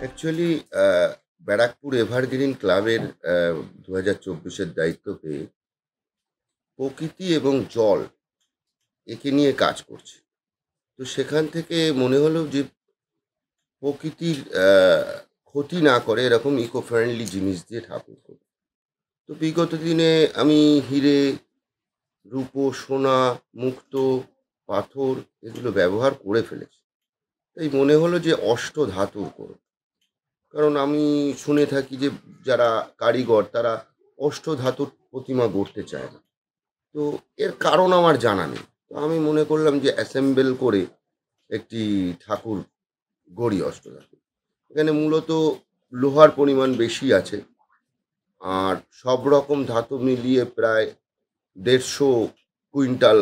Actually Barrackpore evergreen ক্লাবের ২০২৪-এর দায়িত্ব পেয়ে প্রকৃতি এবং জল একে নিয়ে কাজ করছি। তো সেখান থেকে মনে হলো যে প্রকৃতির ক্ষতি না করে এরকম ইকো ফ্রেন্ডলি জিনিস দিয়ে ঠাকুর করি। তো বিগত দিনে আমি হিরে, রূপো, সোনা, মুক্ত, পাথর এগুলো ব্যবহার করে ফেলেছি। তাই মনে হলো যে অষ্টধাতুর করব। কারণ আমি শুনে থাকি যে যারা কারিগর তারা অষ্টধাতুর প্রতিমা গড়তে চায় না। তো এর কারণ আমার জানা নেই। তো আমি মনে করলাম যে অ্যাসেম্বল করে একটি ঠাকুর গড়ি অষ্টধাতু। এখানে মূলত লোহার পরিমাণ বেশি আছে। আর সব রকম ধাতু মিলিয়ে প্রায় ১৫০ কুইন্টাল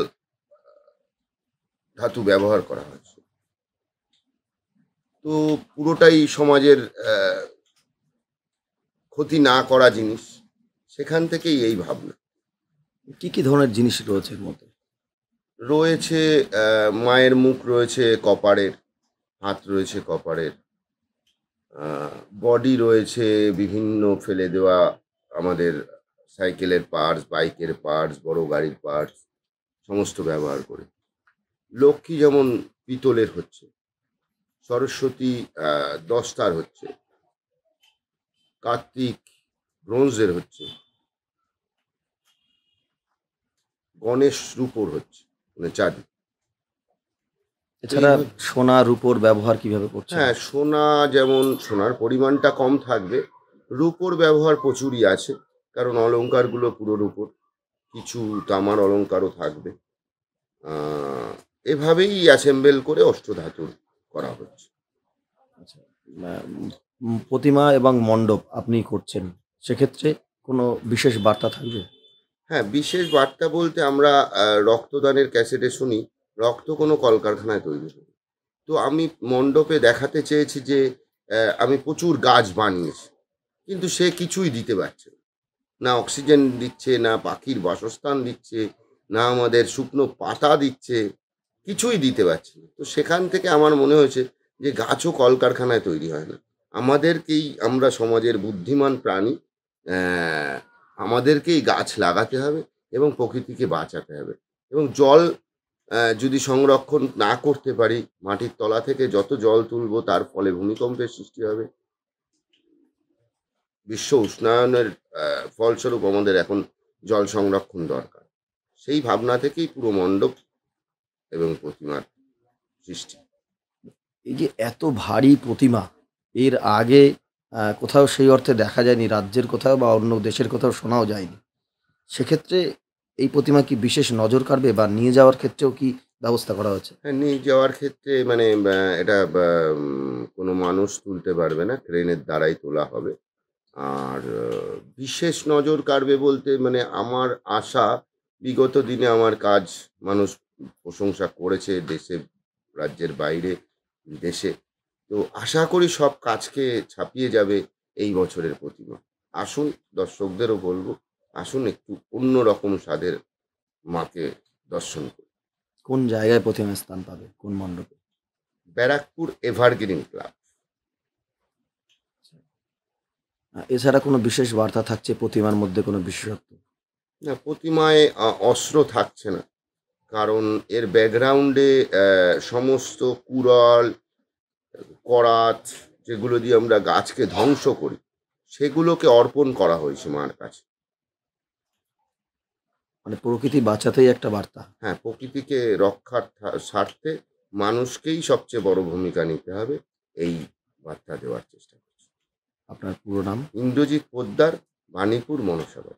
ধাতু ব্যবহার করা হয়েছে। তো পুরোটাই সমাজের ক্ষতি না করা জিনিস। সেখান থেকেই এই ভাবনা। কি কি ধরনের জিনিস রয়েছে এর মধ্যে? রয়েছে মায়ের মুখ রয়েছে কপারের, হাত রয়েছে কপারের, বডি রয়েছে বিভিন্ন ফেলে দেওয়া আমাদের সাইকেলের পার্টস, বাইকের পার্টস, বড় গাড়ির পার্টস সমস্ত ব্যবহার করে। লক্ষ্মী যেমন পিতলের হচ্ছে, সরস্বতী দস্তার হচ্ছে, কার্তিক ব্রোঞ্জের হচ্ছে, গণেশ রূপোর হচ্ছে, মানে চাঁদি। এছাড়া সোনা রূপোর ব্যবহার কিভাবে করছেন? হ্যাঁ, সোনা যেমন সোনার পরিমাণটা কম থাকবে, রূপোর ব্যবহার প্রচুরই আছে। কারণ অলংকারগুলো পুরো রূপোর, কিছু তামার অলংকারও থাকবে। এভাবেই অ্যাসেম্বল করে অষ্টধাতুর করা হচ্ছে। আচ্ছা, প্রতিমা এবং মণ্ডপ আপনি করছেন, সেক্ষেত্রে কোনো বিশেষ বার্তা থাকবে? হ্যাঁ, বিশেষ বার্তা বলতে আমরা রক্তদানের ক্যাসেটে শুনি, রক্ত কোনো কলকারখানায় তৈরি হয়। তো আমি মণ্ডপে দেখাতে চেয়েছি যে আমি প্রচুর গাছ বানিয়েছি। কিন্তু সে কিছুই দিতে পারছে না। না অক্সিজেন দিচ্ছে, না পাখির বাসস্থান দিচ্ছে, না আমাদের শুকনো পাতা দিচ্ছে, কিছুই দিতে পারছে না। তো সেখান থেকে আমার মনে হয়েছে যে গাছও কলকারখানায় তৈরি হয় না। আমাদেরকেই, আমরা সমাজের বুদ্ধিমান প্রাণী, অ্যা আমাদেরকেই গাছ লাগাতে হবে এবং প্রকৃতিকে বাঁচাতে হবে। এবং জল যদি সংরক্ষণ না করতে পারি, মাটির তলা থেকে যত জল তুলবো তার ফলে ভূমিকম্পের সৃষ্টি হবে। বিশ্ব উষ্ণায়নের ফলস্বরূপ আমাদের এখন জল সংরক্ষণ দরকার। সেই ভাবনা থেকেই পুরো মণ্ডপ এবং প্রতিমার সৃষ্টি। এই যে এত ভারী প্রতিমা, এর আগে কোথাও সেই অর্থে দেখা যায়নি, রাজ্যের কোথাও বা অন্য দেশের কোথাও শোনাও যায়নি। সেক্ষেত্রে এই প্রতিমা কি বিশেষ নজর কাড়বে বা নিয়ে যাওয়ার ক্ষেত্রেও কি ব্যবস্থা করা হয়েছে? হ্যাঁ, নিয়ে যাওয়ার ক্ষেত্রে মানে এটা কোনো মানুষ তুলতে পারবে না, ক্রেনের দ্বারাই তোলা হবে। আর বিশেষ নজর কাড়বে বলতে মানে আমার আশা, বিগত দিনে আমার কাজ মানুষ প্রশংসা করেছে দেশে, রাজ্যের বাইরে, বিদেশে। তো আশা করি সব কাজকে ছাপিয়ে যাবে এই বছরের প্রতিমা। আসুন, দর্শকদেরও বলব, আসুন একটু অন্যরকম স্বাদের মাকে দর্শন করুন। কোন জায়গায় প্রতিমা স্থান পাবে? কোন মণ্ডপে? Barrackpore evergreen club. এছাড়া কোনো বিশেষ বার্তা থাকছে প্রতিমার মধ্যে, কোনো বিশেষত্ব? না, প্রতিমায় অস্ত্র থাকছে না। কারণ এর ব্যাকগ্রাউন্ডে সমস্ত কুড়াল, করাত যেগুলো দিয়ে আমরা গাছকে ধ্বংস করি, সেগুলোকে অর্পণ করা হয়েছে মার কাছে। মানে প্রকৃতি বাঁচাতেই একটা বার্তা। হ্যাঁ, প্রকৃতিকে রক্ষার স্বার্থে মানুষকেই সবচেয়ে বড় ভূমিকা নিতে হবে, এই বার্তা দেওয়ার চেষ্টা করছি। আপনার পুরো নাম? ইন্দ্রজিৎ পোদ্দার, বাণীপুর মনসাগর।